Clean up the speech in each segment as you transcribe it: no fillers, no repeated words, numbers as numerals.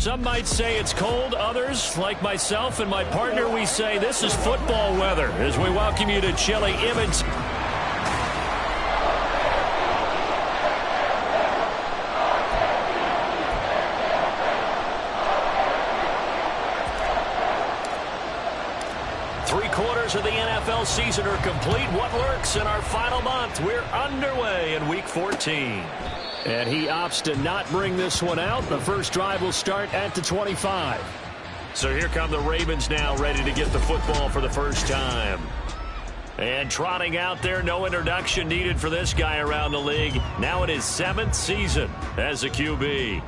Some might say it's cold. Others, like myself and my partner, we say this is football weather as we welcome you to chilly Emmons. Three-quarters of the NFL season are complete. What lurks in our final month? We're underway in Week 14. And he opts to not bring this one out. The first drive will start at the 25. So here come the Ravens now, ready to get the football for the first time. And trotting out there, no introduction needed for this guy around the league. Now in his 7th season as a QB.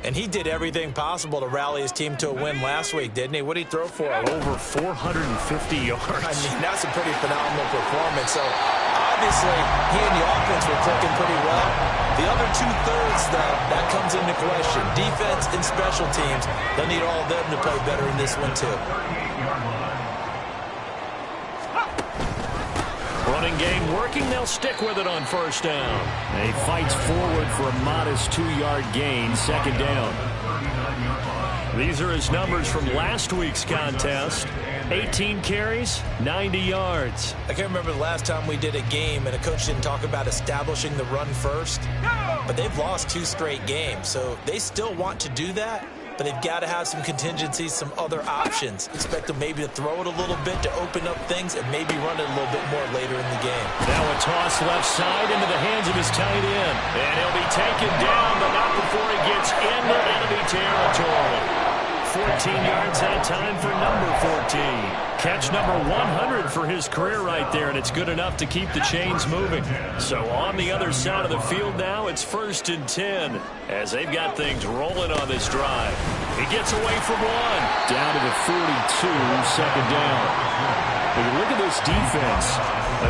And he did everything possible to rally his team to a win last week, didn't he? What did he throw for? Over 450 yards. I mean, that's a pretty phenomenal performance. So, obviously, he and the offense were clicking pretty well. The other two-thirds, though, that comes into question. Defense and special teams, they'll need all of them to play better in this one, too. Running game working. They'll stick with it on first down. And he fights forward for a modest 2-yard gain, second down. These are his numbers from last week's contest. 18 carries, 90 yards. I can't remember the last time we did a game and a coach didn't talk about establishing the run first. But they've lost 2 straight games, so they still want to do that. But they've got to have some contingencies, some other options. Expect them maybe to throw it a little bit to open up things and maybe run it a little bit more later in the game. Now a toss left side into the hands of his tight end. And he'll be taken down, but not before he gets into enemy territory. 14 yards that time for number 14. Catch number 100 for his career right there, and it's good enough to keep the chains moving. So on the other side of the field now, it's 1st and 10 as they've got things rolling on this drive. He gets away from one. Down to the 42, second down. When you look at this defense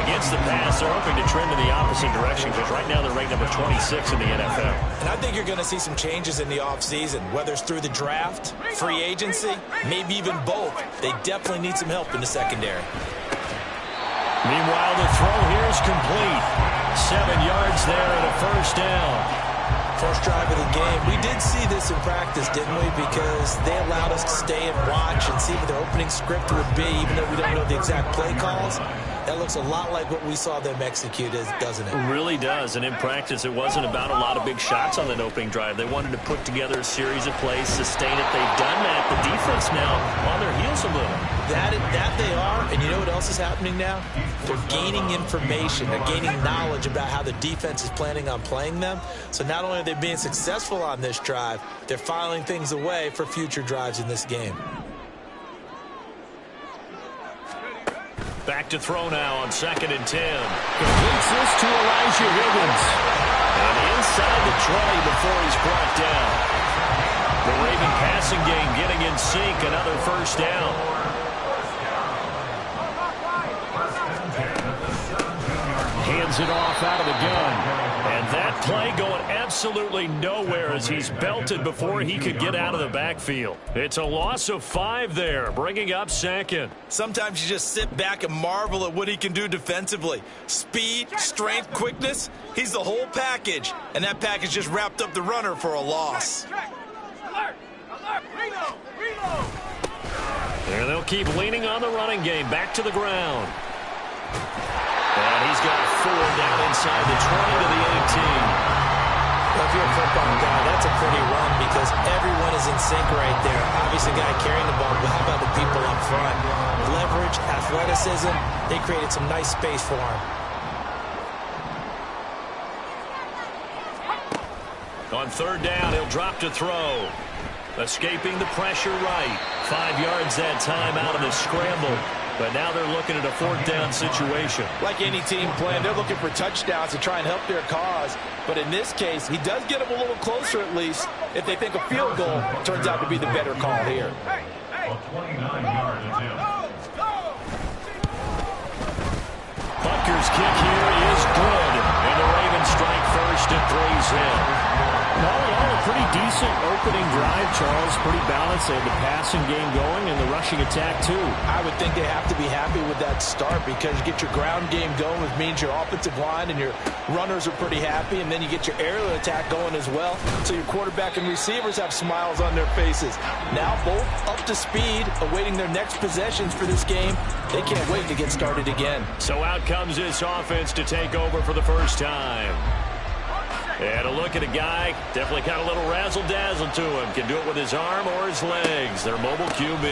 against the pass, they're hoping to trend in the opposite direction because right now they're ranked number 26 in the NFL. And I think you're going to see some changes in the offseason, whether it's through the draft, free agency, maybe even both. They definitely need some help in the secondary. Meanwhile, the throw here is complete. 7 yards there and a first down. First drive of the game. We did see this in practice, didn't we? Because they allowed us to stay and watch and see what their opening script would be, even though we don't know the exact play calls. That looks a lot like what we saw them execute, doesn't it? It really does. And in practice, it wasn't about a lot of big shots on that opening drive. They wanted to put together a series of plays, sustain it. They've done that. The defense now on their heels a little. That they are. And you know what else is happening now? They're gaining information. They're gaining knowledge about how the defense is planning on playing them. So not only are they being successful on this drive, they're filing things away for future drives in this game. Back to throw now on 2nd and 10. Completes this to Elijah Higgins. And inside the 20 before he's brought down. The Raven passing game getting in sync. Another first down. Hands it off out of the gun. And that play going absolutely nowhere as he's belted before he could get out of the backfield. It's a loss of 5 there, bringing up 2nd. Sometimes you just sit back and marvel at what he can do defensively. Speed, strength, quickness, he's the whole package. And that package just wrapped up the runner for a loss. There they'll keep leaning on the running game. Back to the ground. And he's got 4 down inside the 20 to the 18. Well, if you're a football guy, that's a pretty run because everyone is in sync right there. Obviously, the guy carrying the ball, but how about the people up front? Leverage, athleticism, they created some nice space for him. On 3rd down, he'll drop to throw. Escaping the pressure right. 5 yards that time out of the scramble. But now they're looking at a 4th down situation. Like any team playing, they're looking for touchdowns to try and help their cause. But in this case, he does get them a little closer at least. If they think a field goal turns out to be the better call here. Butker's kick here is good. And the Ravens strike first and 3's in. All in all, a pretty decent opening drive, Charles. Pretty balanced. They had the passing game going and the rushing attack, too. I would think they have to be happy with that start because you get your ground game going, which means your offensive line and your runners are pretty happy, and then you get your aerial attack going as well. So your quarterback and receivers have smiles on their faces. Now both up to speed, awaiting their next possessions for this game. They can't wait to get started again. So out comes this offense to take over for the first time. And a look at a guy, definitely got a little razzle-dazzle to him. Can do it with his arm or his legs. Their mobile QB.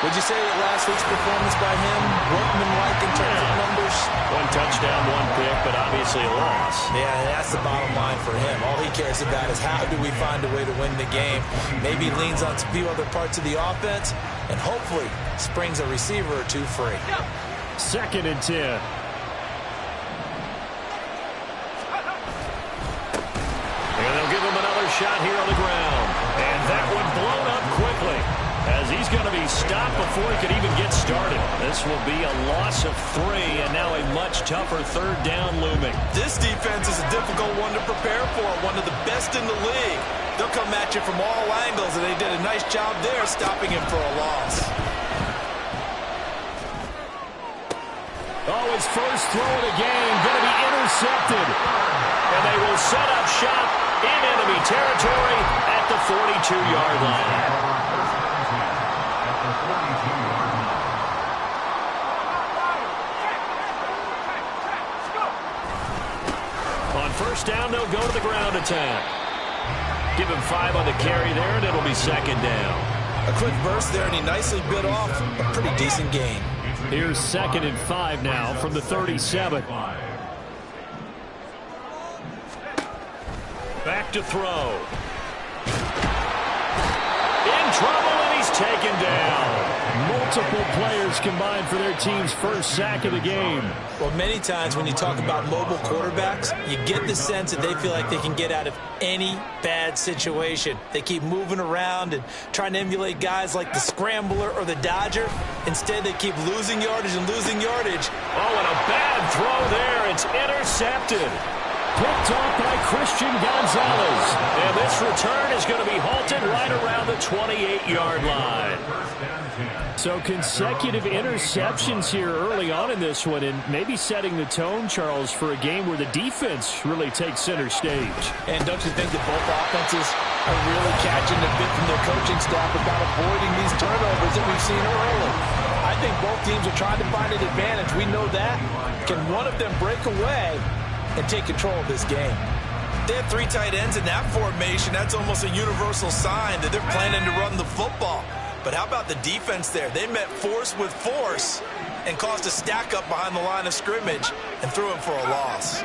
Would you say that last week's performance by him, workmanlike in terms of numbers? One touchdown, one pick, but obviously a loss. Yeah, that's the bottom line for him. All he cares about is how do we find a way to win the game. Maybe leans on a few other parts of the offense, and hopefully springs a receiver or two free. 2nd and 10. And they'll give him another shot here on the ground. And that one blown up quickly as he's going to be stopped before he could even get started. This will be a loss of 3 and now a much tougher 3rd down looming. This defense is a difficult one to prepare for, one of the best in the league. They'll come at you from all angles, and they did a nice job there stopping him for a loss. Oh, his first throw of the game going to be intercepted. And they will set up shop in enemy territory at the 42-yard line. On 1st down, they'll go to the ground attack. Give him 5 on the carry there, and it'll be 2nd down. A quick burst there, and he nicely bit off a pretty decent gain. Here's 2nd and 5 now from the 37. Back to throw. In trouble, and he's taken down. Multiple players combined for their team's first sack of the game. Well, many times when you talk about mobile quarterbacks, you get the sense that they feel like they can get out of any bad situation. They keep moving around and trying to emulate guys like the Scrambler or the Dodger. Instead, they keep losing yardage and losing yardage. Oh, and a bad throw there. It's intercepted. Picked off by Christian Gonzalez. And this return is going to be halted right around the 28-yard line. So consecutive interceptions here early on in this one, and maybe setting the tone, Charles, for a game where the defense really takes center stage. And don't you think that both offenses are really catching the bit from their coaching staff about avoiding these turnovers that we've seen early? I think both teams are trying to find an advantage. We know that. Can one of them break away and take control of this game? They have 3 tight ends in that formation. That's almost a universal sign that they're planning to run the football. But how about the defense there? They met force with force and caused a stack up behind the line of scrimmage and threw him for a loss.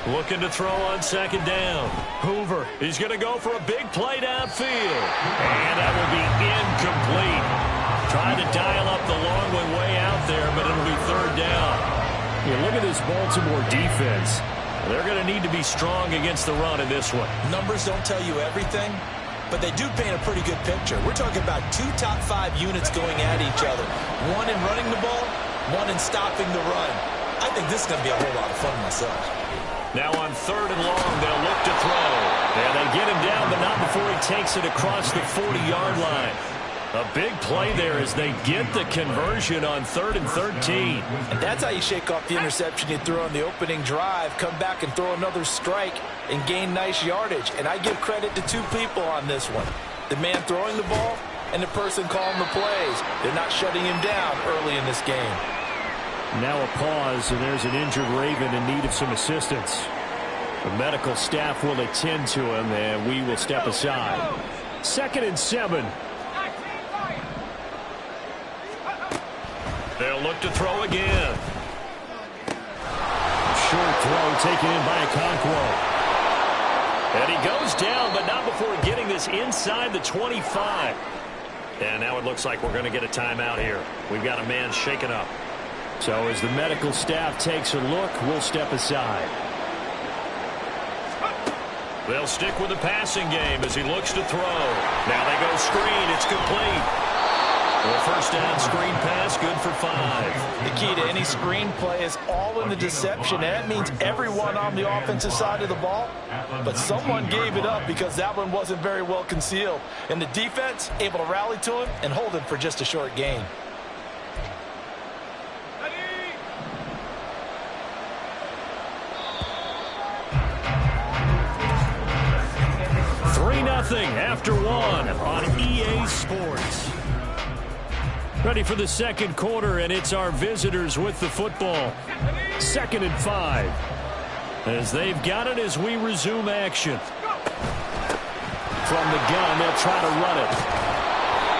Looking to throw on 2nd down. Hoover, he's going to go for a big play downfield. And that will be incomplete. Trying to dial up the long one way out there, but it'll be 3rd down. Yeah, look at this Baltimore defense. They're going to need to be strong against the run in this one. Numbers don't tell you everything, but they do paint a pretty good picture. We're talking about 2 top 5 units going at each other. One in running the ball, one in stopping the run. I think this is going to be a whole lot of fun myself. Now on 3rd and long, they'll look to throw. And they get him down, but not before he takes it across the 40-yard line. A big play there as they get the conversion on 3rd and 13. And that's how you shake off the interception you threw on the opening drive, come back and throw another strike and gain nice yardage. And I give credit to 2 people on this one. The man throwing the ball and the person calling the plays. They're not shutting him down early in this game. Now a pause, and there's an injured Raven in need of some assistance. The medical staff will attend to him, and we will step aside. 2nd and 7. They'll look to throw again. Short throw taken in by Okonkwo. And he goes down, but not before getting this inside the 25. And now it looks like we're going to get a timeout here. We've got a man shaken up. So as the medical staff takes a look, we'll step aside. They'll stick with the passing game as he looks to throw. Now they go screen. It's complete. Well, first down, screen pass, good for 5. The key to any screen play is all in the deception. And that means everyone on the offensive side of the ball. But someone gave it up because that one wasn't very well concealed. And the defense able to rally to him and hold him for just a short gain. 3-0 after 1 on EA Sports. Ready for the second quarter, and it's our visitors with the football. 2nd and 5. As they've got it as we resume action. From the gun, they'll try to run it.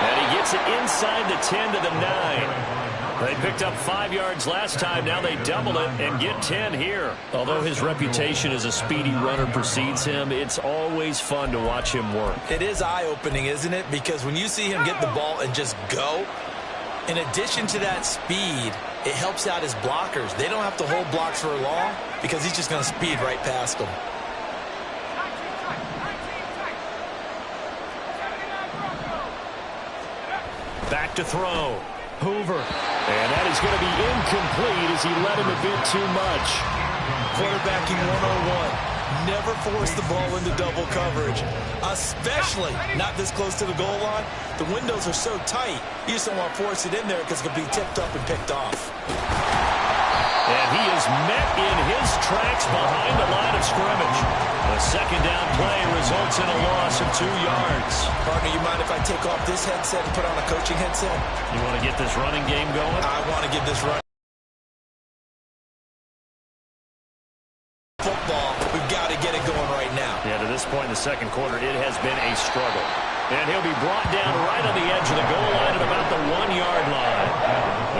And he gets it inside the 10 to the 9. They picked up 5 yards last time. Now they double it and get 10 here. Although his reputation as a speedy runner precedes him, it's always fun to watch him work. It is eye-opening, isn't it? Because when you see him get the ball and just go, in addition to that speed, it helps out his blockers. They don't have to hold blocks for long because he's just going to speed right past them. Back to throw. Hoover. And that is going to be incomplete as he let him a bit too much. Quarterbacking 101. Never force the ball into double coverage, especially not this close to the goal line. The windows are so tight, you just don't want to force it in there because it could be tipped up and picked off. And he is met in his tracks behind the line of scrimmage. A second down play results in a loss of 2 yards. Partner, you mind if I take off this headset and put on a coaching headset? You want to get this running game going? I want to give this run. Football, we've got to get it going right now. Yeah, to this point in the second quarter, it has been a struggle. And he'll be brought down right on the edge of the goal line at about the 1-yard line.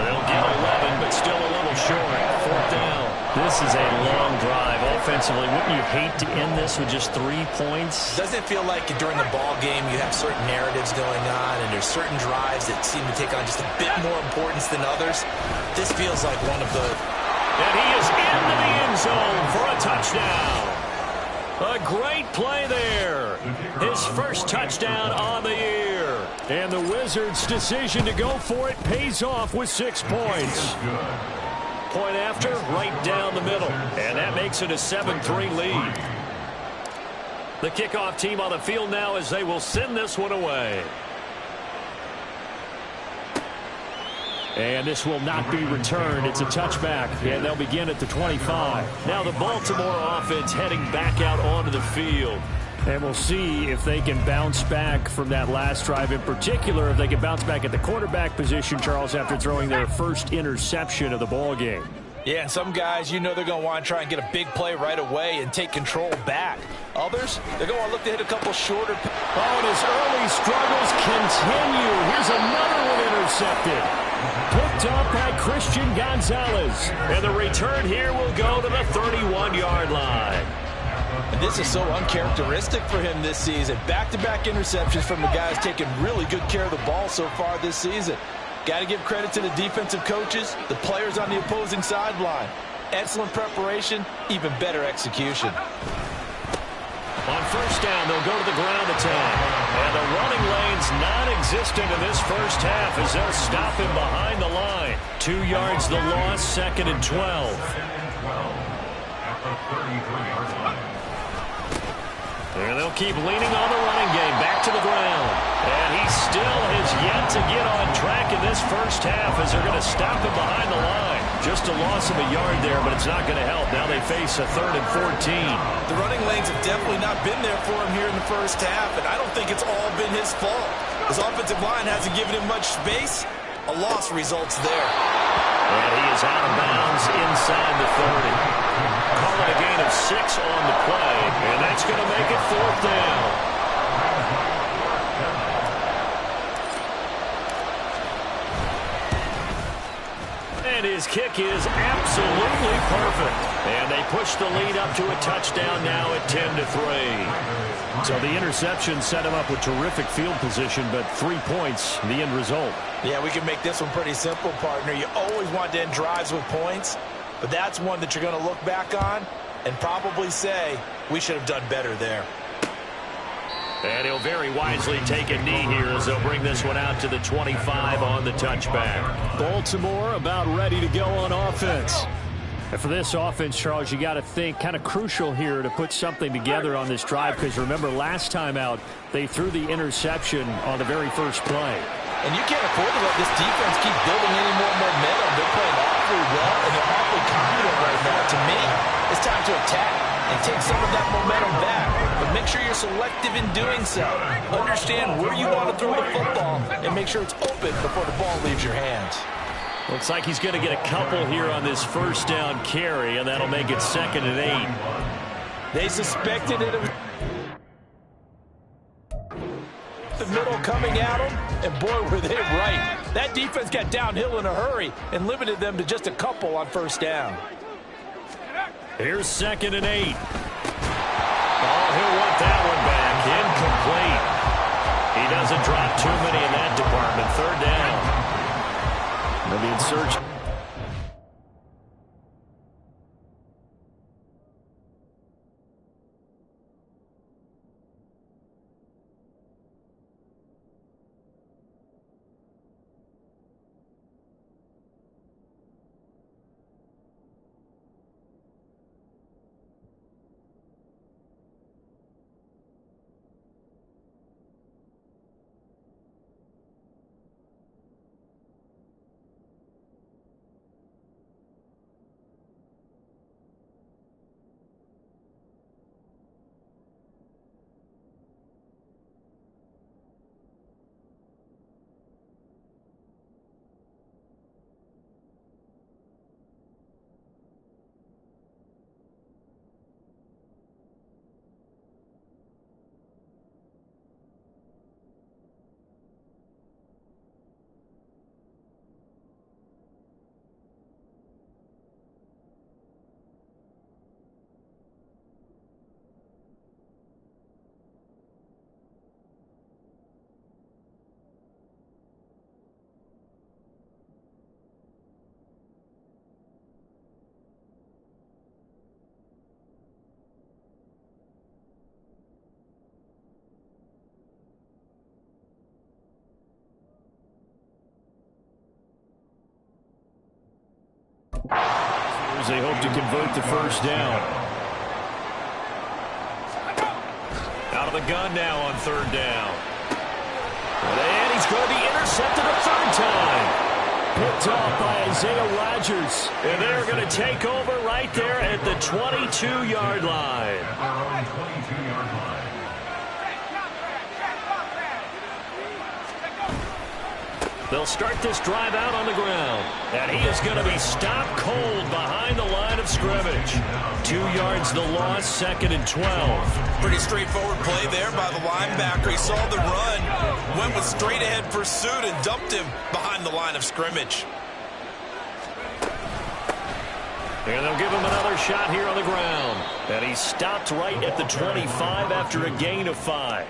They'll get 11, but still a little short. 4th down. This is a long drive offensively. Wouldn't you hate to end this with just 3 points? Doesn't it feel like during a ball game you have certain narratives going on and there's certain drives that seem to take on just a bit more importance than others? This feels like one of those. And he is into the end zone for a touchdown. A great play there. His first touchdown on the year. And the Wizards' decision to go for it pays off with 6 points. Point after, right down the middle. And that makes it a 7-3 lead. The kickoff team on the field now as they will send this one away. And this will not be returned. It's a touchback, and they'll begin at the 25. Now the Baltimore offense heading back out onto the field. And we'll see if they can bounce back from that last drive. In particular, if they can bounce back at the quarterback position, Charles, after throwing their first interception of the ball game. Yeah, and some guys, you know they're going to want to try and get a big play right away and take control back. Others, they're going to look to hit a couple shorter. Oh, and his early struggles continue. Here's another one intercepted. Picked up by Christian Gonzalez. And the return here will go to the 31-yard line. And this is so uncharacteristic for him this season. Back-to-back interceptions from the guys taking really good care of the ball so far this season. Got to give credit to the defensive coaches, the players on the opposing sideline. Excellent preparation, even better execution. On first down, they'll go to the ground attack. And the running lane's non-existent in this first half as they'll stop him behind the line. 2 yards the loss, 2nd and 12. And they'll keep leaning on the running game. Back to the ground. And he still has yet to get on track in this first half as they're going to stop him behind the line. Just a loss of a yard there, but it's not going to help. Now they face a 3rd and 14. The running lanes have definitely not been there for him here in the first half, and I don't think it's all been his fault. His offensive line hasn't given him much space. A loss results there. And he is out of bounds inside the 30. Call it a gain of 6 on the play, and that's going to make it 4th down. And his kick is absolutely perfect. And they push the lead up to a touchdown now at 10-3. So the interception set him up with terrific field position, but 3 points, the end result. Yeah, we can make this one pretty simple, partner. You always want to end drives with points, but that's one that you're going to look back on and probably say, we should have done better there. And he'll very wisely take a knee here as they'll bring this one out to the 25 on the touchback. Baltimore about ready to go on offense. And for this offense, Charles, you got to think kind of crucial here to put something together on this drive, because remember last time out they threw the interception on the very first play. And you can't afford to let this defense keep building any more momentum. They're playing awfully well, and they're awfully confident right now. To me, it's time to attack and take some of that momentum back. But make sure you're selective in doing so. Understand where you want to throw the football and make sure it's open before the ball leaves your hands. Looks like he's going to get a couple here on this first down carry, and that'll make it 2nd and 8. They suspected it. The middle coming at them, and boy, were they right. That defense got downhill in a hurry and limited them to just a couple on first down. Here's 2nd and 8. Oh, he'll want that one back. Incomplete. He doesn't drop too many in that department. 3rd down. They'll be in search. As they hope to convert the first down. Out of the gun now on 3rd down. And he's going to be intercepted a 3rd time. Picked off by Isaiah Rodgers. And they're going to take over right there at the 22-yard line. They'll start this drive out on the ground. And he is going to be stopped cold behind the line of scrimmage. 2 yards the loss, 2nd and 12. Pretty straightforward play there by the linebacker. He saw the run, went with straight-ahead pursuit, and dumped him behind the line of scrimmage. And they'll give him another shot here on the ground. And he stopped right at the 25 after a gain of 5.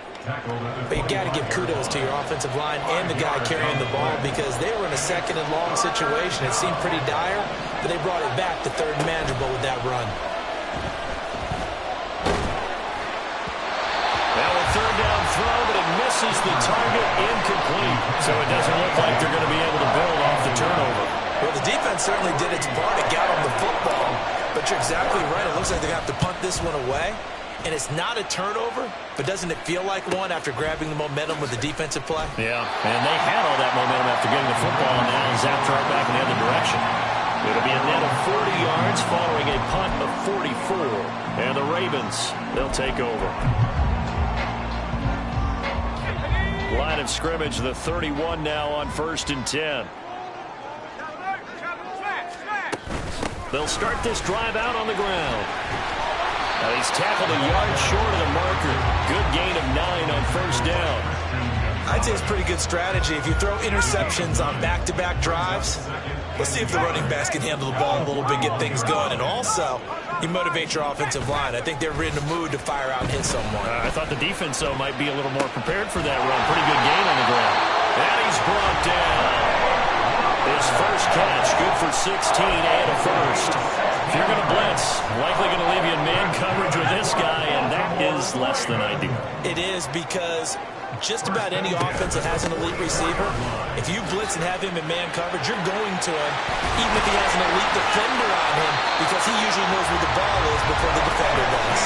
But you got to give kudos to your offensive line and the guy carrying the ball, because they were in a 2nd and long situation. It seemed pretty dire, but they brought it back to 3rd and manageable with that run. Now a 3rd down throw, but it misses the target, incomplete. So it doesn't look like they're going to be able to build off the turnover. Well, the defense certainly did its part. It got them the football, but you're exactly right. It looks like they're going to have to punt this one away. And it's not a turnover, but doesn't it feel like one after grabbing the momentum with the defensive play? Yeah, and they had all that momentum after getting the football, and now zapped right back in the other direction. It'll be a net of 40 yards following a punt of 44. And the Ravens, they'll take over. Line of scrimmage, the 31 now on 1st and 10. They'll start this drive out on the ground. He's tackled a yard short of the marker. Good gain of 9 on 1st down. I'd say it's pretty good strategy. If you throw interceptions on back-to-back drives, let's see if the running backs can handle the ball a little bit, get things going. And also, you motivate your offensive line. I think they're in the mood to fire out and hit someone. I thought the defense, though, might be a little more prepared for that run. Pretty good gain on the ground. And he's brought down. His first catch, good for 16 and a first. If you're going to blitz, likely going to leave you in man coverage with this guy, and that is is less than ideal. It is, because just about any offense that has an elite receiver, if you blitz and have him in man coverage, you're going to him, even if he has an elite defender on him, because he usually knows where the ball is before the defender does.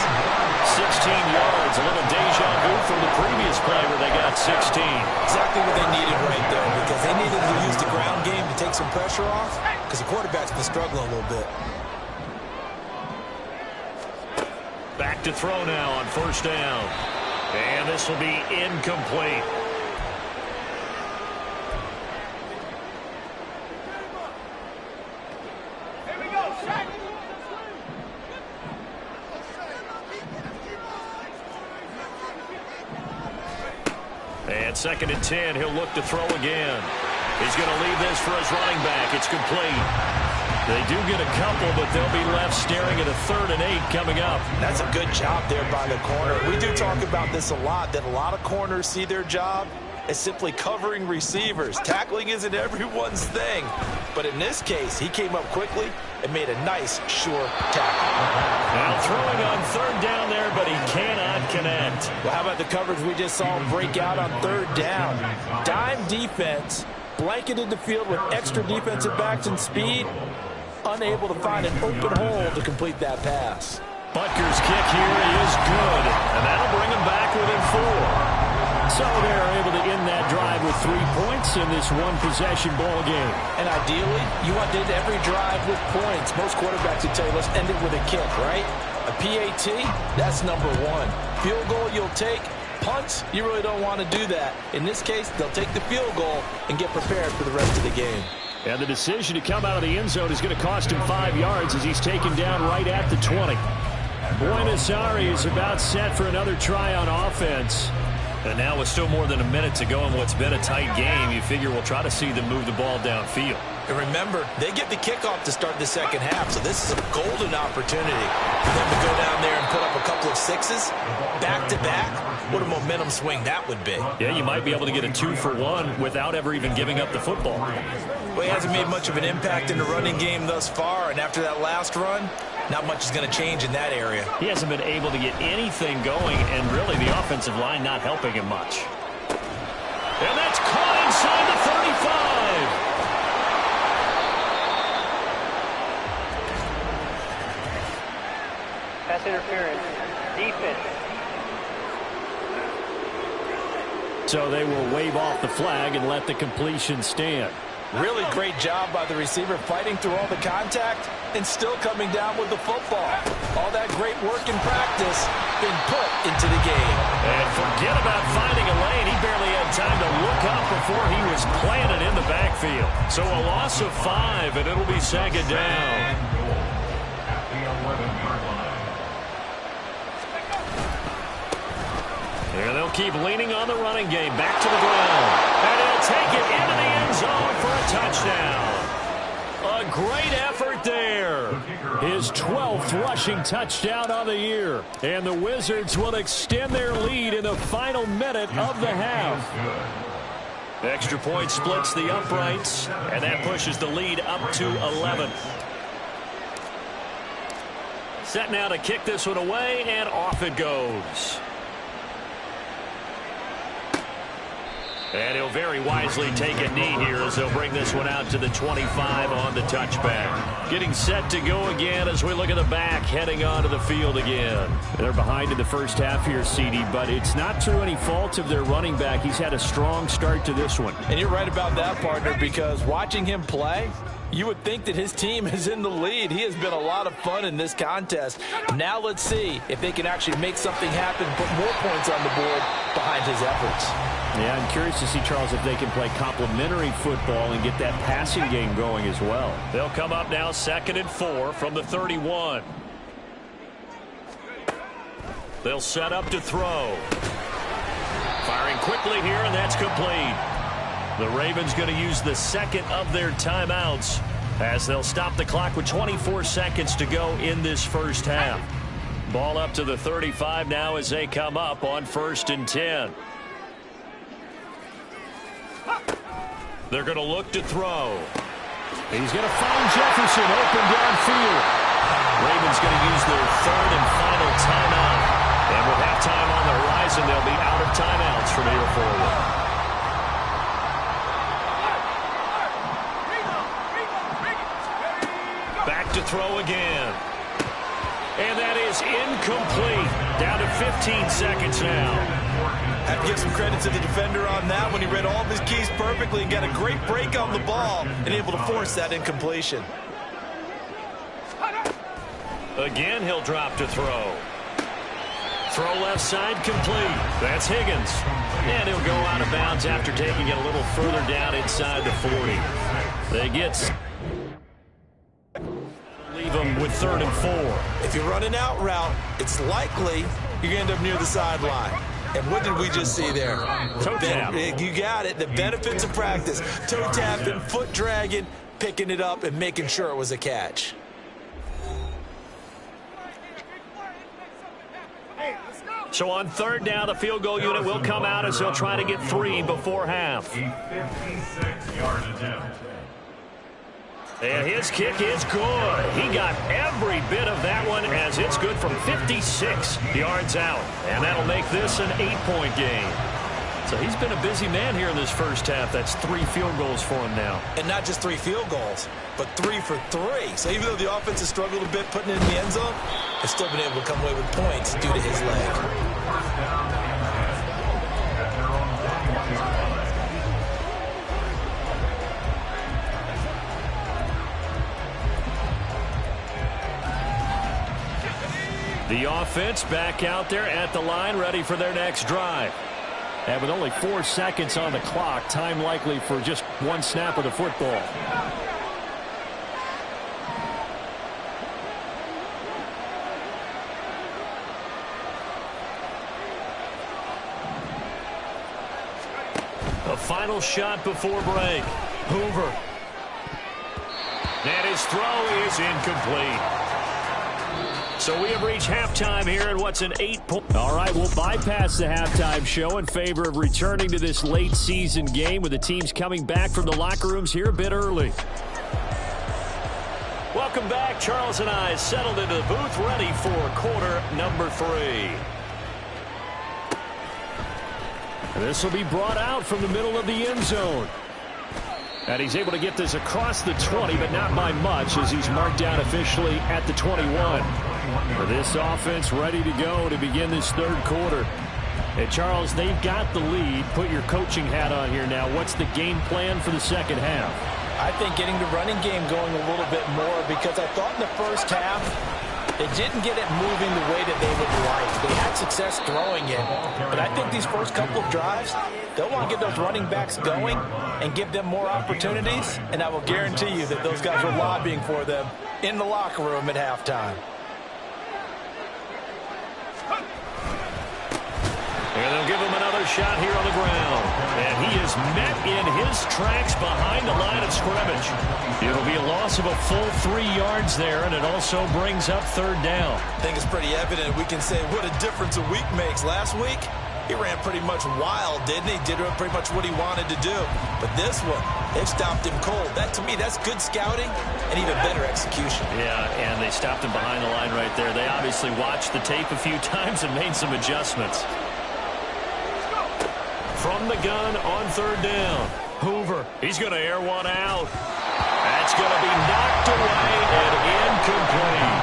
16 yards, a little deja vu from the previous play where they got 16. Exactly what they needed right there, because they needed to use the ground game to take some pressure off, because the quarterback's been struggling a little bit. Back to throw now on first down. And this will be incomplete. Here we go, Shaq. And 2nd and 10, he'll look to throw again. He's going to leave this for his running back. It's complete. They do get a couple, but they'll be left staring at a 3rd and 8 coming up. That's a good job there by the corner. We do talk about this a lot, that a lot of corners see their job as simply covering receivers. Tackling isn't everyone's thing. But in this case, he came up quickly and made a nice, sure tackle. Now throwing on 3rd down there, but he cannot connect. Well, how about the coverage we just saw him break out on 3rd down? Dime defense, blanketed the field with extra defensive backs and speed, unable to find an open hole to complete that pass. Butker's kick here is good, and that'll bring him back within 4. So they're able to end that drive with 3 points in this one-possession ball game. And ideally, you want to end every drive with points. Most quarterbacks would tell you, let's end it with a kick, right? A PAT, that's number 1. Field goal you'll take. Punts, you really don't want to do that. In this case, they'll take the field goal and get prepared for the rest of the game. And the decision to come out of the end zone is going to cost him 5 yards as he's taken down right at the 20. Buenos Aires is about set for another try on offense. And now with still more than a minute to go in what's been a tight game, you figure we'll try to see them move the ball downfield. And remember, they get the kickoff to start the second half, so this is a golden opportunity for them to go down there and put up a couple of sixes back-to-back. What a momentum swing that would be. Yeah, you might be able to get a 2-for-1 without ever even giving up the football. Well, he hasn't made much of an impact in the running game thus far, and after that last run, not much is going to change in that area. He hasn't been able to get anything going, and really the offensive line not helping him much. And that's caught inside the 35. Pass interference. Defense. So they will wave off the flag and let the completion stand. Really great job by the receiver fighting through all the contact and still coming down with the football. All that great work in practice been put into the game. And forget about finding a lane. He barely had time to look up before he was planted in the backfield. So a loss of 5, and it'll be 2nd down. And they'll keep leaning on the running game. Back to the ground. And he'll take it into the end zone for a touchdown. A great effort there. His 12th rushing touchdown of the year. And the Wizards will extend their lead in the final minute of the half. Extra point splits the uprights, and that pushes the lead up to 11. Set now to kick this one away, and off it goes. And he'll very wisely take a knee here as they'll bring this one out to the 25 on the touchback. Getting set to go again as we look at the back, heading onto the field again. They're behind in the first half here, CD, but it's not through any fault of their running back. He's had a strong start to this one. And you're right about that, partner, because watching him play, you would think that his team is in the lead. He has been a lot of fun in this contest. Now let's see if they can actually make something happen, put more points on the board behind his efforts. Yeah, I'm curious to see, Charles, if they can play complementary football and get that passing game going as well. They'll come up now 2nd and 4 from the 31. They'll set up to throw. Firing quickly here, and that's complete. The Ravens going to use the second of their timeouts as they'll stop the clock with 24 seconds to go in this first half. Ball up to the 35 now as they come up on 1st and 10. They're going to look to throw. He's going to find Jefferson open downfield. Ravens going to use their 3rd and final timeout. And with halftime on the horizon, they'll be out of timeouts from here forward. Back to throw again. And that is incomplete. Down to 15 seconds now. Have to give some credit to the defender on that when he read all of his keys perfectly and got a great break on the ball and able to force that incompletion. Again, he'll drop to throw. Throw left side complete. That's Higgins. And he'll go out of bounds after taking it a little further down inside the 40. They get... leave them with 3rd and 4. If you run an out route, it's likely you're going to end up near the sideline. And what did we just see there? Toe tap. You got it. The benefits of practice. Toe tapping, foot dragging, picking it up, and making sure it was a catch. So on 3rd down, the field goal unit will come out as they'll try to get 3 before half. A 56-yard attempt. And his kick is good. He got every bit of that one as it's good from 56 yards out. And that'll make this an 8-point game. So he's been a busy man here in this first half. That's 3 field goals for him now. And not just 3 field goals, but 3 for 3. So even though the offense has struggled a bit putting it in the end zone, it's still been able to come away with points due to his leg. The offense back out there at the line, ready for their next drive. And with only 4 seconds on the clock, time likely for just 1 snap of the football. A final shot before break. Hoover. And his throw is incomplete. So we have reached halftime here at what's an 8-point. All right, we'll bypass the halftime show in favor of returning to this late season game with the teams coming back from the locker rooms here a bit early. Welcome back. Charles and I settled into the booth ready for quarter number 3. And this will be brought out from the middle of the end zone. And he's able to get this across the 20, but not by much as he's marked down officially at the 21. For this offense ready to go to begin this 3rd quarter. And Charles, they've got the lead. Put your coaching hat on here now. What's the game plan for the second half? I think getting the running game going a little bit more because I thought in the first half they didn't get it moving the way that they would like. They had success throwing it. But I think these first couple of drives, they'll want to get those running backs going and give them more opportunities. And I will guarantee you that those guys are lobbying for them in the locker room at halftime. And they'll give him another shot here on the ground. And he is met in his tracks behind the line of scrimmage. It'll be a loss of a full 3 yards there, and it also brings up 3rd down. I think it's pretty evident. We can say what a difference a week makes. Last week, he ran pretty much wild, didn't he? Did pretty much what he wanted to do. But this one, they've stopped him cold. That, to me, that's good scouting and even better execution. Yeah, and they stopped him behind the line right there. They obviously watched the tape a few times and made some adjustments. From the gun on 3rd down. Hoover, he's going to air one out. That's going to be knocked away and incomplete.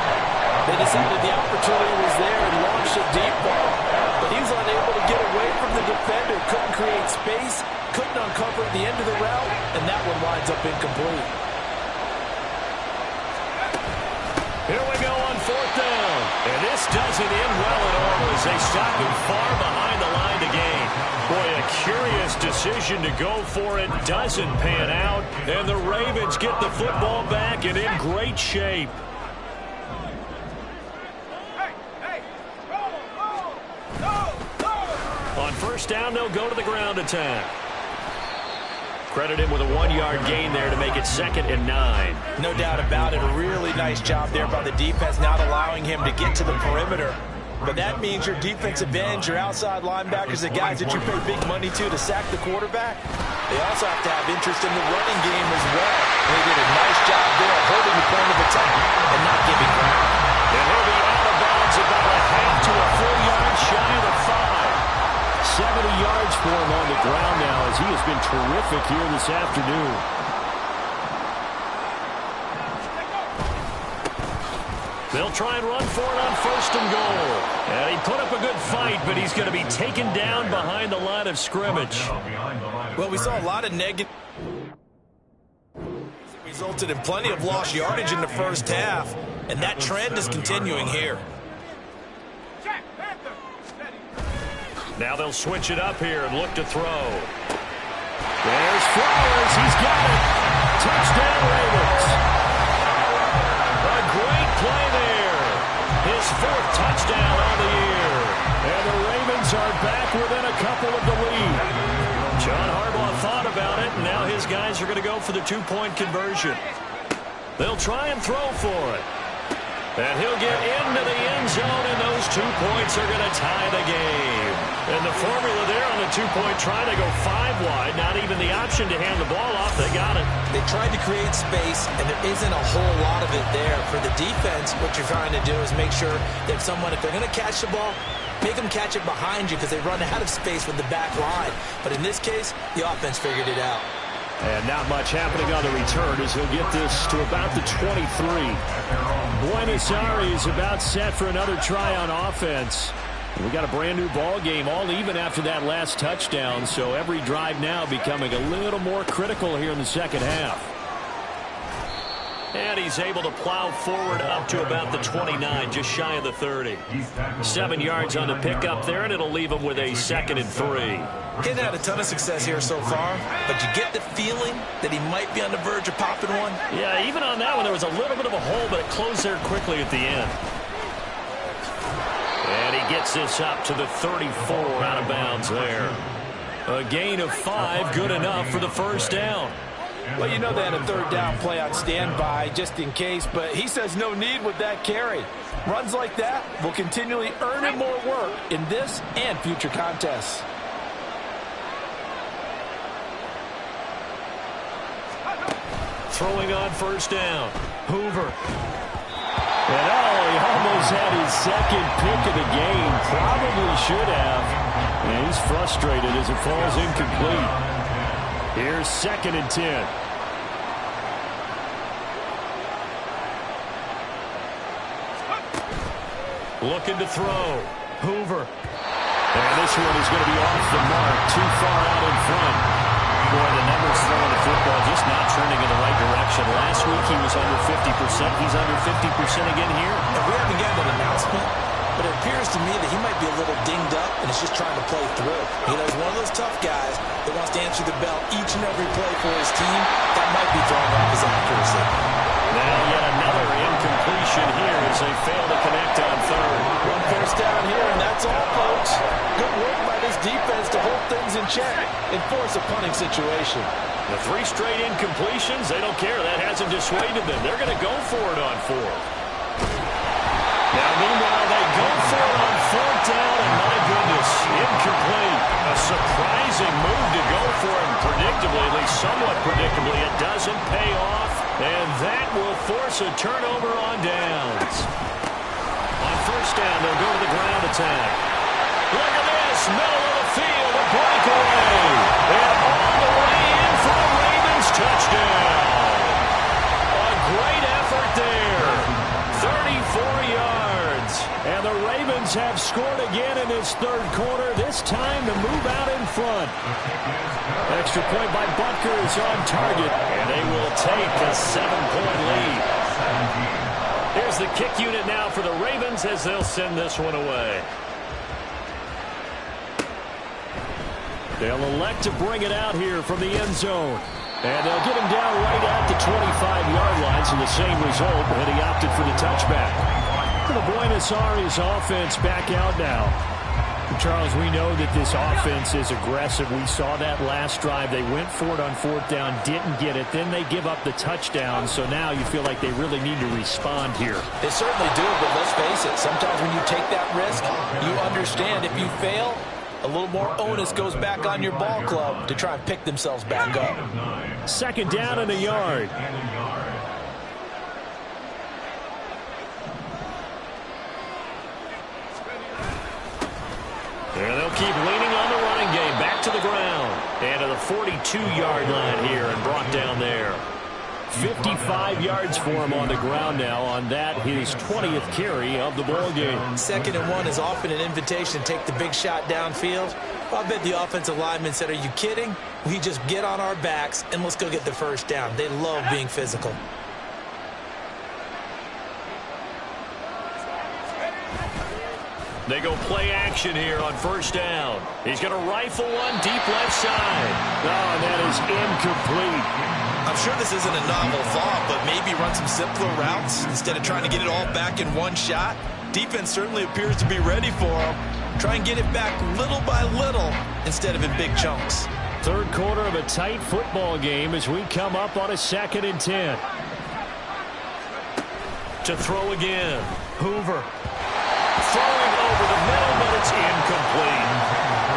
They decided the opportunity was there and launched a deep ball. But he was unable to get away from the defender. Couldn't create space. Couldn't uncover the end of the route. And that one winds up incomplete. Here we go on 4th down. And this doesn't end well at all as they stop him far behind the line to gain. Boy, a curious decision to go for it. Doesn't pan out. And the Ravens get the football back and in great shape. On 1st down, they'll go to the ground attack. Credit him with a 1-yard gain there to make it 2nd and 9. No doubt about it. A really nice job there by the defense, not allowing him to get to the perimeter. But that means your defensive ends, your outside linebackers, the guys that you pay big money to sack the quarterback, they also have to have interest in the running game as well. They did a nice job there holding the point of attack and not giving ground. And he'll be out of bounds about a half to a full yard ground now as he has been terrific here this afternoon. They'll try and run for it on 1st and goal. And he put up a good fight, but he's going to be taken down behind the line of scrimmage. Well, we saw a lot of negative. It resulted in plenty of lost yardage in the first half, and that trend is continuing here. Now they'll switch it up here and look to throw. There's Flowers. He's got it. Touchdown, Ravens. A great play there. His 4th touchdown on the year. And the Ravens are back within a couple of the lead. John Harbaugh thought about it, and now his guys are going to go for the 2-point conversion. They'll try and throw for it. And he'll get into the end zone, and those 2 points are going to tie the game. And the formula there on the 2-point try, they go 5 wide. Not even the option to hand the ball off. They got it. They tried to create space, and there isn't a whole lot of it there. For the defense, what you're trying to do is make sure that if they're going to catch the ball, make them catch it behind you because they run out of space with the back line. But in this case, the offense figured it out. And not much happening on the return as he'll get this to about the 23. Buenos Aires about set for another try on offense. We got a brand new ball game, all even after that last touchdown. So every drive now becoming a little more critical here in the second half. And he's able to plow forward up to about the 29, just shy of the 30. 7 yards on the pickup there, and it'll leave him with a 2nd and 3. He hasn't had a ton of success here so far, but you get the feeling that he might be on the verge of popping one. Yeah, even on that one, there was a little bit of a hole, but it closed there quickly at the end. And he gets this up to the 34, out of bounds there. A gain of 5, good enough for the 1st down. Well, you know they had a 3rd down play on standby just in case, but he says no need with that carry. Runs like that will continually earn him more work in this and future contests. Throwing on 1st down. Hoover. And he almost had his 2nd pick of the game. Probably should have. And he's frustrated as it falls incomplete. Here's 2nd and 10. Looking to throw. Hoover. And this one is going to be off the mark. Too far out in front. Boy, the numbers throwing the football just not trending in the right direction. Last week he was under 50%. He's under 50% again here. And we haven't gotten an announcement, but it appears to me that he might be a little dinged up and is just trying to play through. You know, he's one of those tough guys that wants to answer the bell each and every play for his team. That might be throwing off his accuracy. Now yet another incompletion here as they fail to connect on 3rd. 1 down here, and that's all, folks. Good work by this defense to hold things in check and force a punting situation. The 3 straight incompletions, they don't care. That hasn't dissuaded them. They're going to go for it on 4th. Now, meanwhile, they go for it on 4th down, and my goodness, incomplete. A surprising move to go for it, and predictably, at least somewhat predictably, it doesn't pay off, and that will force a turnover on downs. On 1st down, they'll go to the ground attack. Look at this, middle of the field, a breakaway, and all the way in for the Ravens touchdown. A great effort there, 34 yards. And the Ravens have scored again in this 3rd quarter, this time to move out in front. Extra point by Butker is on target, and they will take a 7-point lead. Here's the kick unit now for the Ravens as they'll send this one away. They'll elect to bring it out here from the end zone. And they'll get him down right at the 25-yard line, so the same result, and he opted for the touchback. The Buenos Aires offense back out now. Charles, we know that this offense is aggressive. We saw that last drive. They went for it on 4th down, didn't get it. Then they give up the touchdown, so now you feel like they really need to respond here. They certainly do, but let's face it. Sometimes when you take that risk, you understand if you fail, a little more onus goes back on your ball club to try and pick themselves back up. 2nd down and a yard. And they'll keep leaning on the running game. Back to the ground. And to the 42-yard line here and brought down there. 55 yards for him on the ground now on that, his 20th carry of the ball game. 2nd and 1 is often an invitation to take the big shot downfield. I bet the offensive lineman said, are you kidding? We just get on our backs and let's go get the first down. They love being physical. They go play action here on 1st down. He's going to rifle one deep left side. Oh, and that is incomplete. I'm sure this isn't a novel thought, but maybe run some simpler routes instead of trying to get it all back in one shot. Defense certainly appears to be ready for him. Try and get it back little by little instead of in big chunks. 3rd quarter of a tight football game as we come up on a 2nd and 10. To throw again. Hoover. Throwing over the middle, but it's incomplete.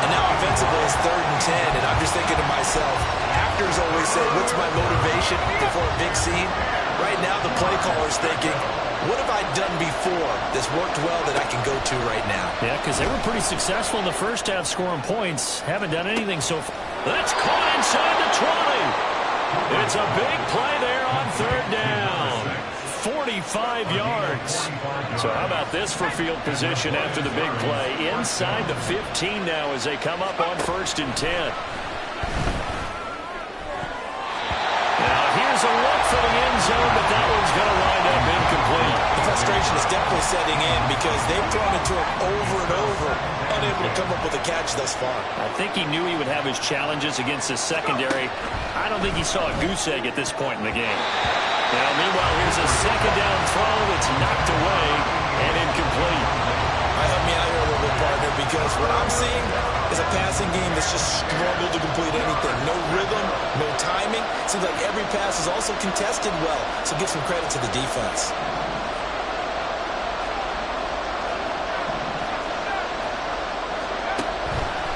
And now offensively it's 3rd and 10, and I'm just thinking to myself, actors always say, what's my motivation before a big scene? Right now the play caller's thinking, what have I done before that's worked well that I can go to right now? Yeah, because they were pretty successful in the first half scoring points. Haven't done anything so far. That's caught inside the 20. It's a big play there on 3rd down. 45 yards. So how about this for field position after the big play? Inside the 15 now as they come up on 1st and 10. Now here's a look for the end zone, but that one's going to wind up incomplete. The frustration is definitely setting in because they've thrown it to him over and over, unable to come up with a catch thus far. I think he knew he would have his challenges against his secondary. I don't think he saw a goose egg at this point in the game. Now, meanwhile, here's a 2nd down throw. It's knocked away and incomplete. Help me out here a little bit, partner, because what I'm seeing is a passing game that's just struggled to complete anything. No rhythm, no timing. Seems like every pass is also contested well, so give some credit to the defense.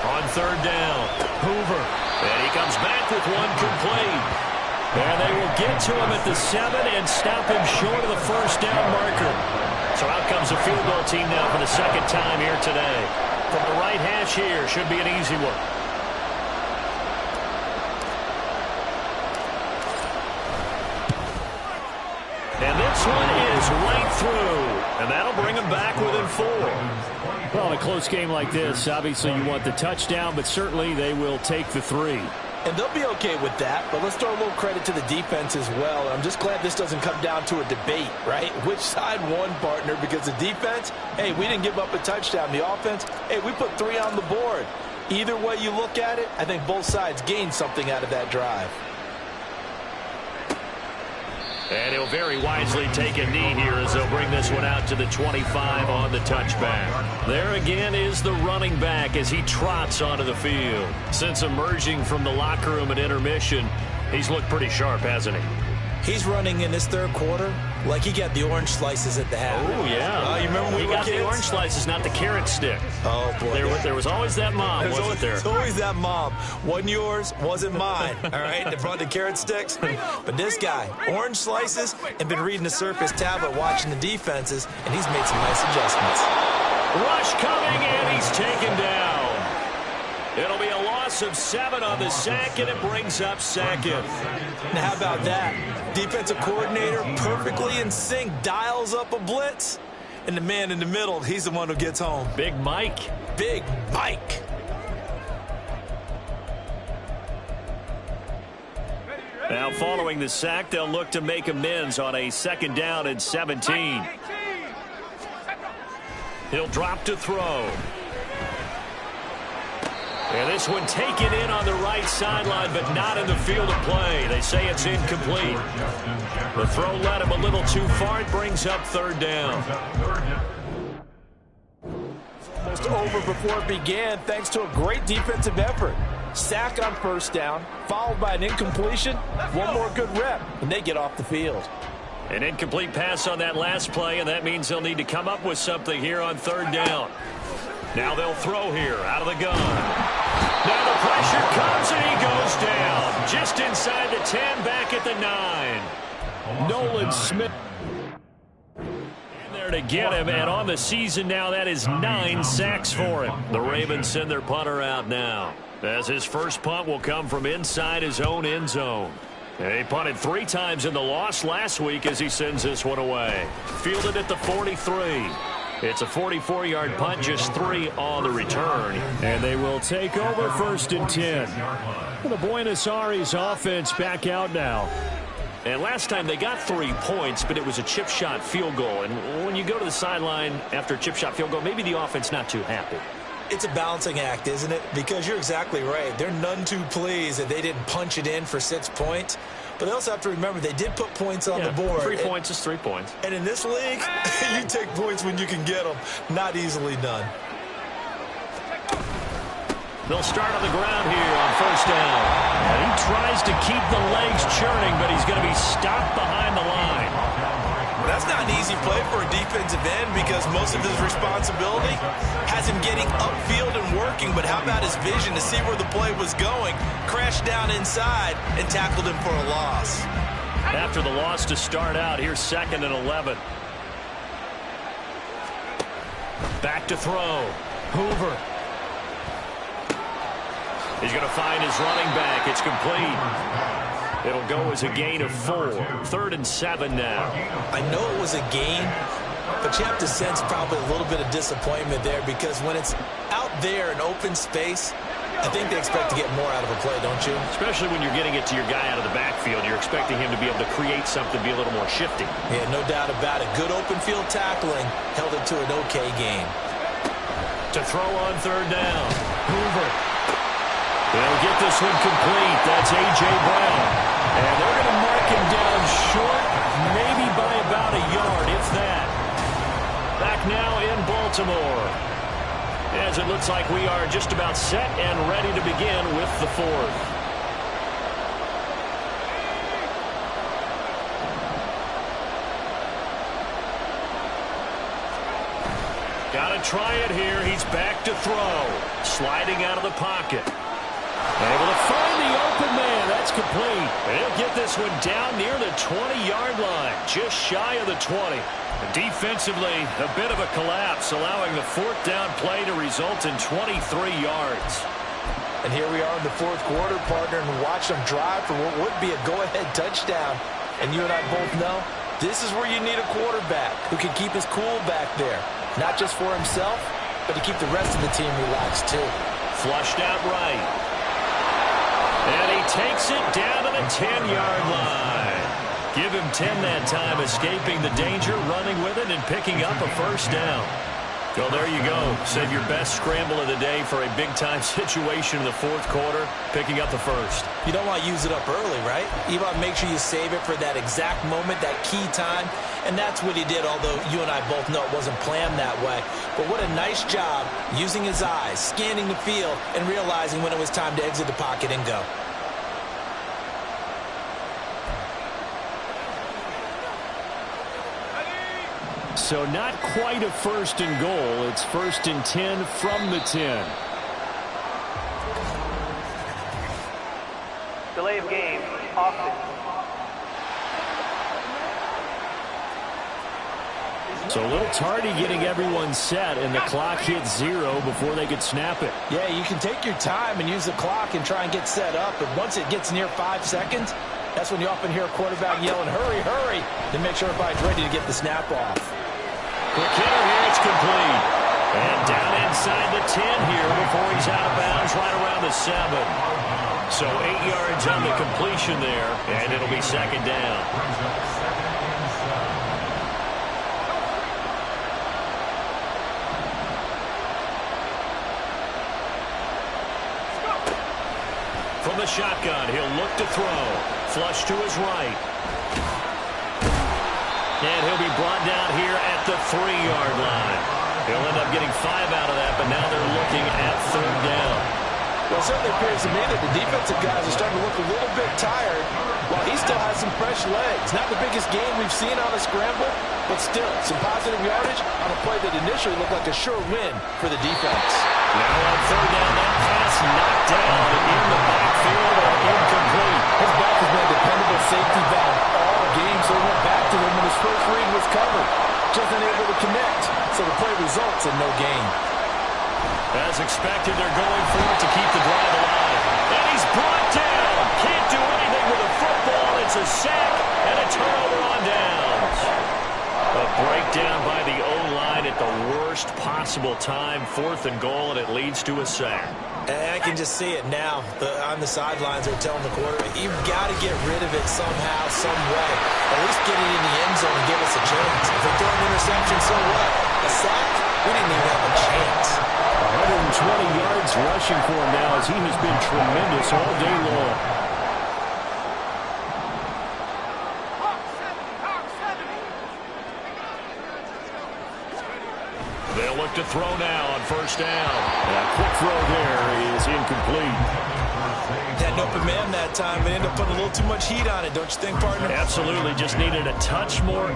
On 3rd down, Hoover. And he comes back with one complete. And they will get to him at the 7 and stop him short of the 1st down marker. So out comes a field goal team now for the 2nd time here today. From the right hash here, should be an easy one. And this one is right through. And that'll bring him back within 4. Well, in a close game like this, obviously you want the touchdown, but certainly they will take the 3. And they'll be okay with that, but let's throw a little credit to the defense as well. I'm just glad this doesn't come down to a debate, right? Which side won, partner? Because the defense, hey, we didn't give up a touchdown. The offense, hey, we put 3 on the board. Either way you look at it, I think both sides gained something out of that drive. And he'll very wisely take a knee here as they'll bring this one out to the 25 on the touchback. There again is the running back as he trots onto the field. Since emerging from the locker room at intermission, he's looked pretty sharp, hasn't he? He's running in this 3rd quarter like he got the orange slices at the half. Oh, yeah. You remember when he we were got kids? the orange slices, not the carrot stick. Oh, boy. There was always that mom, wasn't there? There's always that mom. Wasn't yours, wasn't mine. All right, they brought the carrot sticks. But this guy, orange slices, and been reading the Surface tablet, watching the defenses, and he's made some nice adjustments. Rush coming, and he's taken down. It'll be a loss of 7 on the sack, and it brings up 2nd. Now, how about that? Defensive coordinator perfectly in sync, dials up a blitz, and the man in the middle, he's the one who gets home. Big Mike. Big Mike. Now, following the sack, they'll look to make amends on a 2nd down and 17. He'll drop to throw. And this one taken in on the right sideline, but not in the field of play. They say it's incomplete. The throw led him a little too far. It brings up 3rd down. Almost over before it began, thanks to a great defensive effort. Sack on 1st down, followed by an incompletion. One more good rep, and they get off the field. An incomplete pass on that last play, and that means they'll need to come up with something here on 3rd down. Now they'll throw here out of the gun. Now the pressure comes, and he goes down. Just inside the 10, back at the 9. Nolan Smith in there to get him, and on the season now, that is 9 sacks for him. The Ravens send their punter out now. as his first punt will come from inside his own end zone. He punted 3 times in the loss last week as he sends this one away. Fielded at the 43. It's a 44-yard punt, just 3 on the return. And they will take over 1st and 10. The Buenos Aires offense back out now. And last time they got 3 points, but it was a chip shot field goal. And when you go to the sideline after a chip shot field goal, maybe the offense not too happy. It's a balancing act, isn't it? Because you're exactly right. They're none too pleased that they didn't punch it in for 6 points. But they also have to remember they did put points on the board. 3 points is 3 points. And in this league, you take points when you can get them. Not easily done. They'll start on the ground here on 1st down. And he tries to keep the legs churning, but he's going to be stopped behind the line. Well, that's not an easy play for a defensive end because most of his responsibility has him getting upfield and working. But how about his vision to see where the play was going? Crashed down inside and tackled him for a loss. After the loss to start out, here's 2nd and 11. Back to throw. Hoover. He's going to find his running back. It's complete. It'll go as a gain of 4. 3rd and 7 now. I know it was a gain, but you have to sense probably a little bit of disappointment there because when it's out there in open space, I think they expect to get more out of a play, don't you? Especially when you're getting it to your guy out of the backfield. You're expecting him to be able to create something, be a little more shifty. Yeah, no doubt about it. Good open field tackling held it to an okay gain. To throw on 3rd down. Hoover. They'll get this one complete. That's A.J. Brown. And they're going to mark him down short, maybe by about a yard, if that. Back now in Baltimore. As it looks like we are just about set and ready to begin with the 4th. Got to try it here. He's back to throw. Sliding out of the pocket. Able to find the open man. That's complete. They'll get this one down near the 20-yard line, just shy of the 20. Defensively, a bit of a collapse, allowing the 4th down play to result in 23 yards. And here we are in the 4th quarter, partner, and watch them drive for what would be a go-ahead touchdown. And you and I both know this is where you need a quarterback who can keep his cool back there, not just for himself, but to keep the rest of the team relaxed too. Flushed out right. And he takes it down to the 10-yard line. Give him 10 that time, escaping the danger, running with it, and picking up a 1st down. Well, there you go. Save your best scramble of the day for a big-time situation in the 4th quarter, picking up the 1st. You don't want to use it up early, right? You want to make sure you save it for that exact moment, that key time, and that's what he did, although you and I both know it wasn't planned that way. But what a nice job using his eyes, scanning the field, and realizing when it was time to exit the pocket and go. So not quite a 1st and goal. It's 1st and 10 from the 10. Delay of game, offense. So a little tardy getting everyone set, and the clock hits 0 before they could snap it. Yeah, you can take your time and use the clock and try and get set up, but once it gets near 5 seconds, that's when you often hear a quarterback yelling, hurry, hurry, to make sure everybody's ready to get the snap off. Quick hitter here, it's complete. And down inside the 10 here before he's out of bounds, right around the 7. So 8 yards on the completion there, and it'll be 2nd down. From the shotgun, he'll look to throw. Flush to his right. And he'll be brought down here at the 3-yard line. He'll end up getting 5 out of that, but now they're looking at 3rd down. Well, it certainly appears to me that the defensive guys are starting to look a little bit tired while he still has some fresh legs. Not the biggest game we've seen on a scramble, but still some positive yardage on a play that initially looked like a sure win for the defense. Now on 3rd down, that pass knocked down in the backfield or incomplete. His back has been a dependable safety valve all game, so he went back to him when his first read was covered. Just unable to connect, so the play results in no gain. As expected, they're going for it to keep the drive alive. And he's brought down. Can't do anything with a football. It's a sack and a turnover on downs. A breakdown by the O-line at the worst possible time. 4th and goal, and it leads to a sack. And I can just see it now. On the sidelines, they're telling the quarterback, you've got to get rid of it somehow, some way. At least get it in the end zone and give us a chance. If they throw an interception, so what? A sack? We didn't even have a chance. 120 yards rushing for him now as he has been tremendous all day long. They'll look to throw now on 1st down. That quick throw there is incomplete. Had an open man that time, but ended up putting a little too much heat on it, don't you think, partner? Absolutely, just needed a touch more.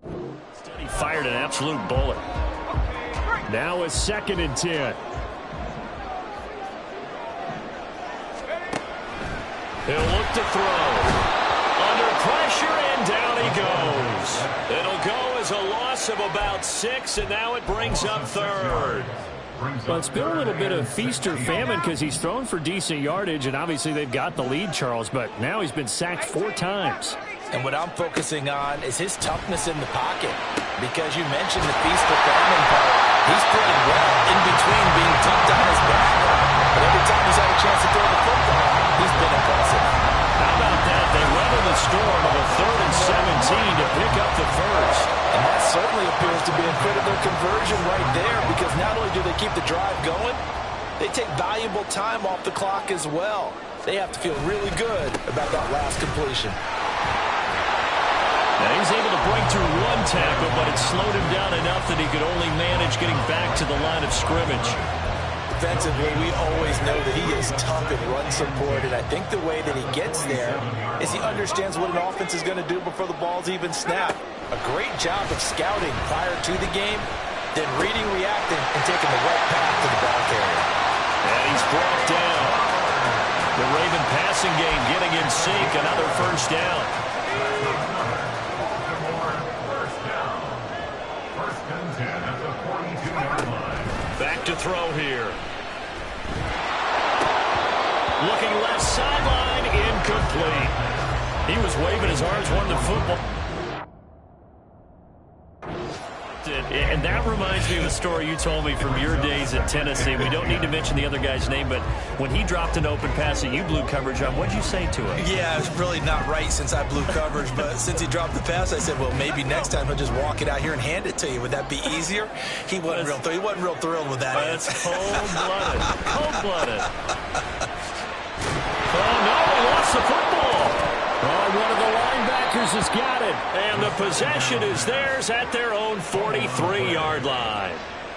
Instead, he fired an absolute bullet. Now a 2nd and 10. He'll look to throw. Under pressure, and down he goes. It'll go as a loss of about 6, and now it brings up 3rd. Well, it's been a little bit of feast or famine because he's thrown for decent yardage, and obviously they've got the lead, Charles, but now he's been sacked 4 times. And what I'm focusing on is his toughness in the pocket, because you mentioned the feast or famine part. He's playing well in between being tucked on his back, but every time he's had a chance to throw the football, he's been impressive. How about that? They weather the storm of a 3rd and 17 to pick up the 1st. And that certainly appears to be a critical conversion right there, because not only do they keep the drive going, they take valuable time off the clock as well. They have to feel really good about that last completion. Now he's able to break through 1 tackle, but it slowed him down enough that he could only manage getting back to the line of scrimmage. Defensively, we always know that he is tough in run support, and I think the way that he gets there is he understands what an offense is going to do before the ball's even snapped. A great job of scouting prior to the game, then reading, reacting, and taking the right path to the ball carrier. And he's brought down. The Raven passing game getting in sync. Another 1st down. Back to throw here. Looking left sideline, incomplete. He was waving his arms, wanting the football. And that reminds me of a story you told me from your days at Tennessee. We don't need to mention the other guy's name, but when he dropped an open pass that you blew coverage on, what did you say to him? Yeah, it's really not right since I blew coverage, but since he dropped the pass, I said, well, maybe next time he'll just walk it out here and hand it to you. Would that be easier? He wasn't real thrilled with that. That's cold-blooded. Cold-blooded. Oh, no, he lost the football. Oh, one of the linebackers has got it. And the possession is theirs at their own 43-yard line.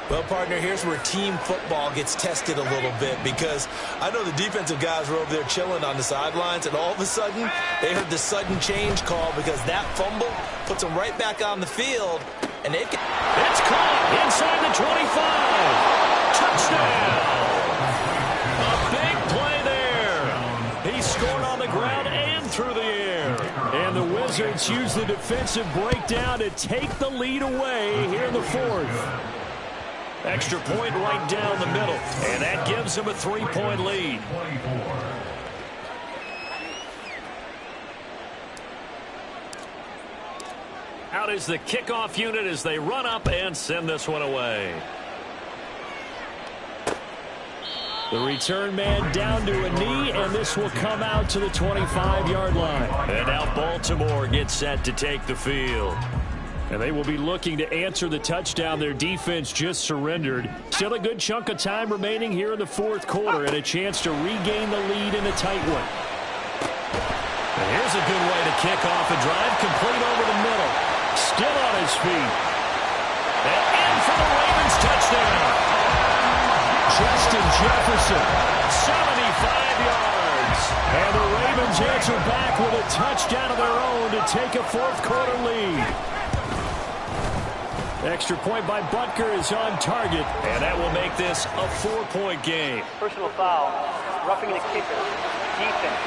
Well, partner, here's where team football gets tested a little bit, because I know the defensive guys were over there chilling on the sidelines, and all of a sudden they heard the sudden change call because that fumble puts them right back on the field. And it's caught inside the 25. Touchdown. A big play there. He scored on the ground and through the air. And the Wizards use the defensive breakdown to take the lead away here in the 4th. Extra point right down the middle, and that gives them a 3-point lead. Out is the kickoff unit as they run up and send this one away. The return man down to a knee, and this will come out to the 25-yard line. And now Baltimore gets set to take the field. And they will be looking to answer the touchdown their defense just surrendered. Still a good chunk of time remaining here in the 4th quarter, and a chance to regain the lead in a tight one. And here's a good way to kick off a drive, complete over the middle. Still on his feet. And in for the Ravens touchdown. Justin Jefferson. 75 yards. And the Ravens answer back with a touchdown of their own to take a 4th quarter lead. Extra point by Butker is on target. And that will make this a 4-point game. Personal foul. Roughing the kicker. Defense.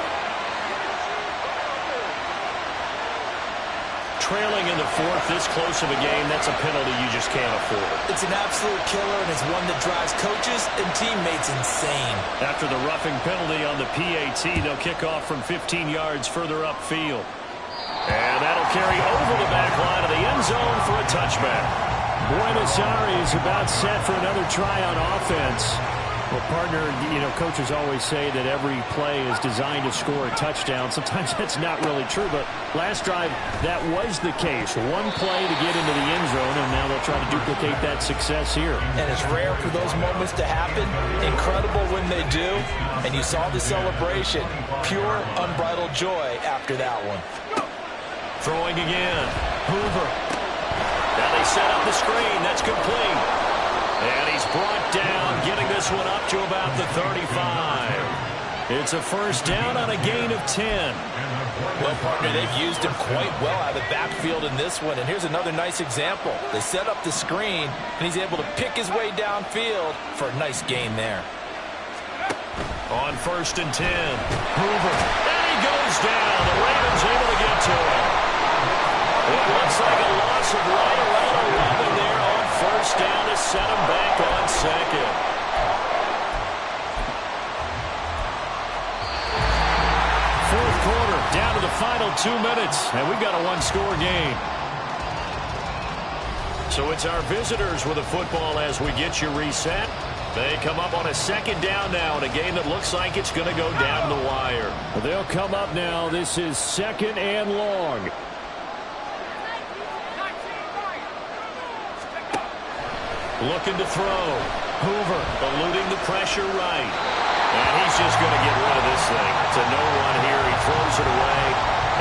trailing in the fourth, this close of a game, that's a penalty you just can't afford. It's an absolute killer, and it's one that drives coaches and teammates insane. After the roughing penalty on the PAT, they'll kick off from 15 yards further upfield. And that'll carry over the back line of the end zone for a touchback. Buenos Aires about set for another try on offense. Well, partner, coaches always say that every play is designed to score a touchdown. Sometimes that's not really true, but last drive, that was the case. One play to get into the end zone, and now they'll try to duplicate that success here. And it's rare for those moments to happen. Incredible when they do. And you saw the celebration. Pure, unbridled joy after that one. Throwing again. Hoover. Now they set up the screen. That's complete. And he's brought down, getting this one up to about the 35. It's a first down on a gain of 10. Well, partner, they've used him quite well out of the backfield in this one. And here's another nice example. They set up the screen, and he's able to pick his way downfield for a nice gain there. On 1st and 10. Hoover. And he goes down. The Ravens able to get to him. It looks like a loss of right around 11 there on 1st down to set him back on 2nd. Fourth quarter, down to the final 2 minutes, and we've got a one-score game. So it's our visitors with the football as we get you reset. They come up on a 2nd down now in a game that looks like it's going to go down the wire. They'll come up now. This is 2nd and long. Looking to throw. Hoover eluding the pressure right. And he's just going to get rid of this thing. It's a no-run here. He throws it away.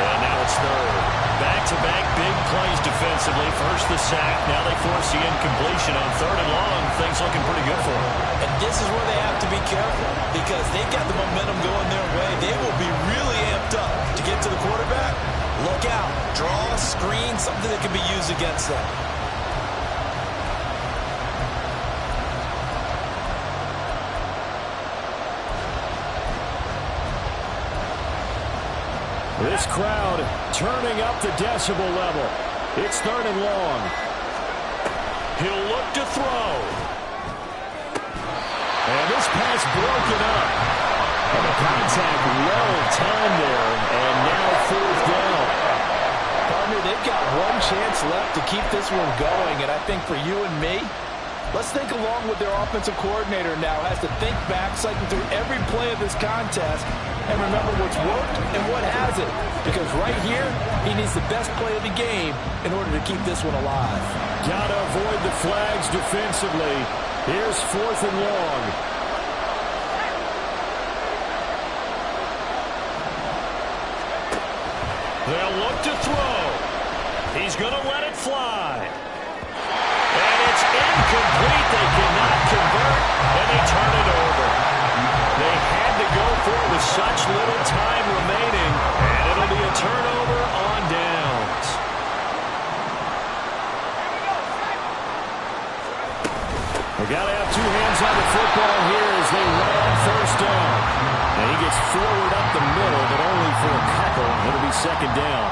And now it's 3rd. Back-to-back big plays defensively. First the sack. Now they force the incompletion on 3rd and long. Things looking pretty good for them. And this is where they have to be careful because they've got the momentum going their way. They will be really amped up to get to the quarterback. Look out. Draw, screen, something that can be used against them. This crowd turning up the decibel level. It's 3rd and long. He'll look to throw. And this pass broken up. And the contact well timed there. And now 4th down. Partner, they've got one chance left to keep this one going. And I think for you and me, let's think along with their offensive coordinator now. Has to think back, cycle through every play of this contest, and remember what's worked and what hasn't. Because right here, he needs the best play of the game in order to keep this one alive. Got to avoid the flags defensively. Here's 4th and long. They'll look to throw. He's going to let it fly. And it's incomplete. They cannot convert, and they turn it over. They had to go for it with such little time remaining, and it'll be a turnover on downs. They got to have 2 hands on the football here as they run on 1st down. And he gets forward up the middle, but only for a couple. It'll be 2nd down.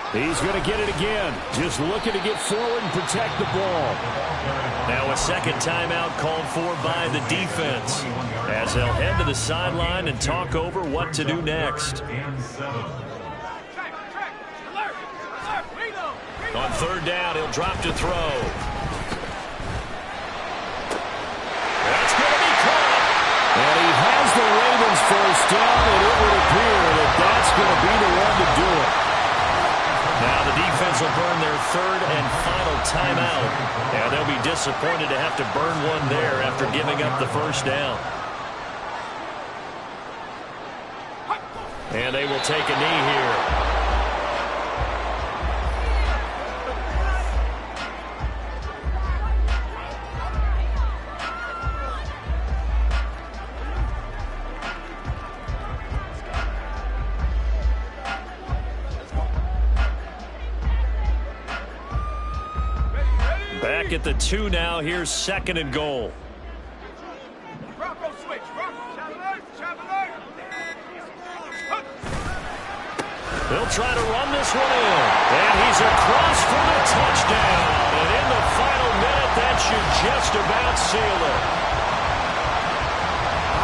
He's going to get it again. Just looking to get forward and protect the ball. Now a 2nd timeout called for by the defense as they'll head to the sideline and talk over what to do next. On 3rd down, he'll drop to throw. That's going to be caught. And he has the Ravens 1st down, and it would appear that that's going to be the one to do it. Now the defense will burn their 3rd and final timeout. And they'll be disappointed to have to burn one there after giving up the 1st down. And they will take a knee here. Back at the 2 now. Here's 2nd and goal. They'll try to run this one in. And he's across for the touchdown. And in the final minute, that should just about seal it.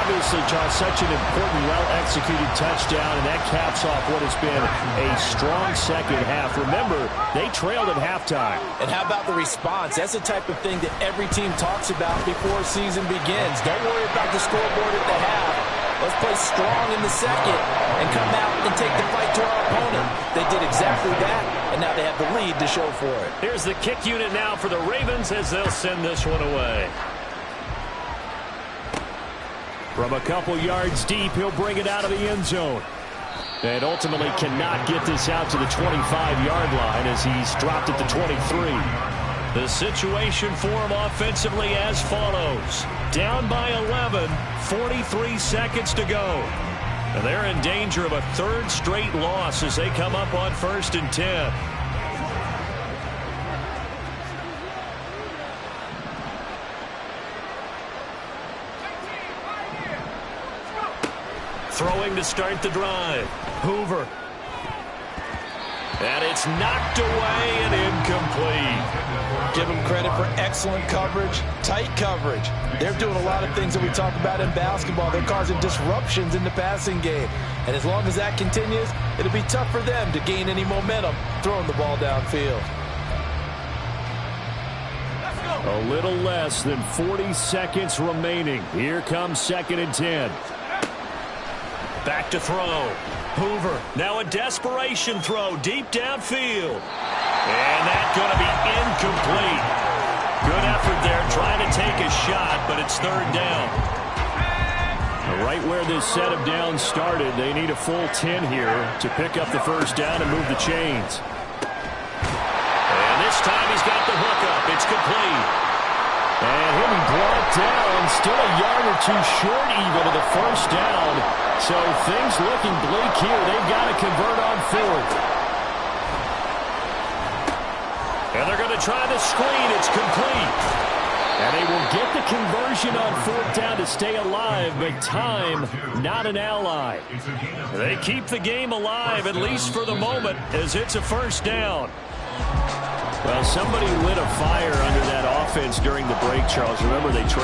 Obviously, Charles, such an important, well-executed touchdown, and that caps off what has been a strong second half. Remember, they trailed at halftime. And how about the response? That's the type of thing that every team talks about before a season begins. Don't worry about the scoreboard at the half. Let's play strong in the second and come out and take the fight to our opponent. They did exactly that, and now they have the lead to show for it. Here's the kick unit now for the Ravens as they'll send this one away. From a couple yards deep, he'll bring it out of the end zone. And ultimately cannot get this out to the 25-yard line as he's dropped at the 23. The situation for him offensively as follows. Down by 11, 43 seconds to go. And they're in danger of a third straight loss as they come up on 1st and 10. Throwing to start the drive. Hoover. And it's knocked away and incomplete. Give them credit for excellent coverage, tight coverage. They're doing a lot of things that we talk about in basketball. They're causing disruptions in the passing game. And as long as that continues, it'll be tough for them to gain any momentum throwing the ball downfield. A little less than 40 seconds remaining. Here comes 2nd and 10. Back to throw. Hoover, now a desperation throw deep downfield. And that's going to be incomplete. Good effort there trying to take a shot, but it's 3rd down. Right where this set of downs started, they need a full 10 here to pick up the 1st down and move the chains. And this time he's got the hook up. It's complete. And he'll be brought down, still a yard or two short even of the 1st down. So things looking bleak here. They've got to convert on 4th. And they're going to try the screen. It's complete. And they will get the conversion on 4th down to stay alive, but time not an ally. They keep the game alive, at least for the moment, as it's a 1st down. Well, somebody lit a fire under that offense during the break, Charles. Remember, they trailed.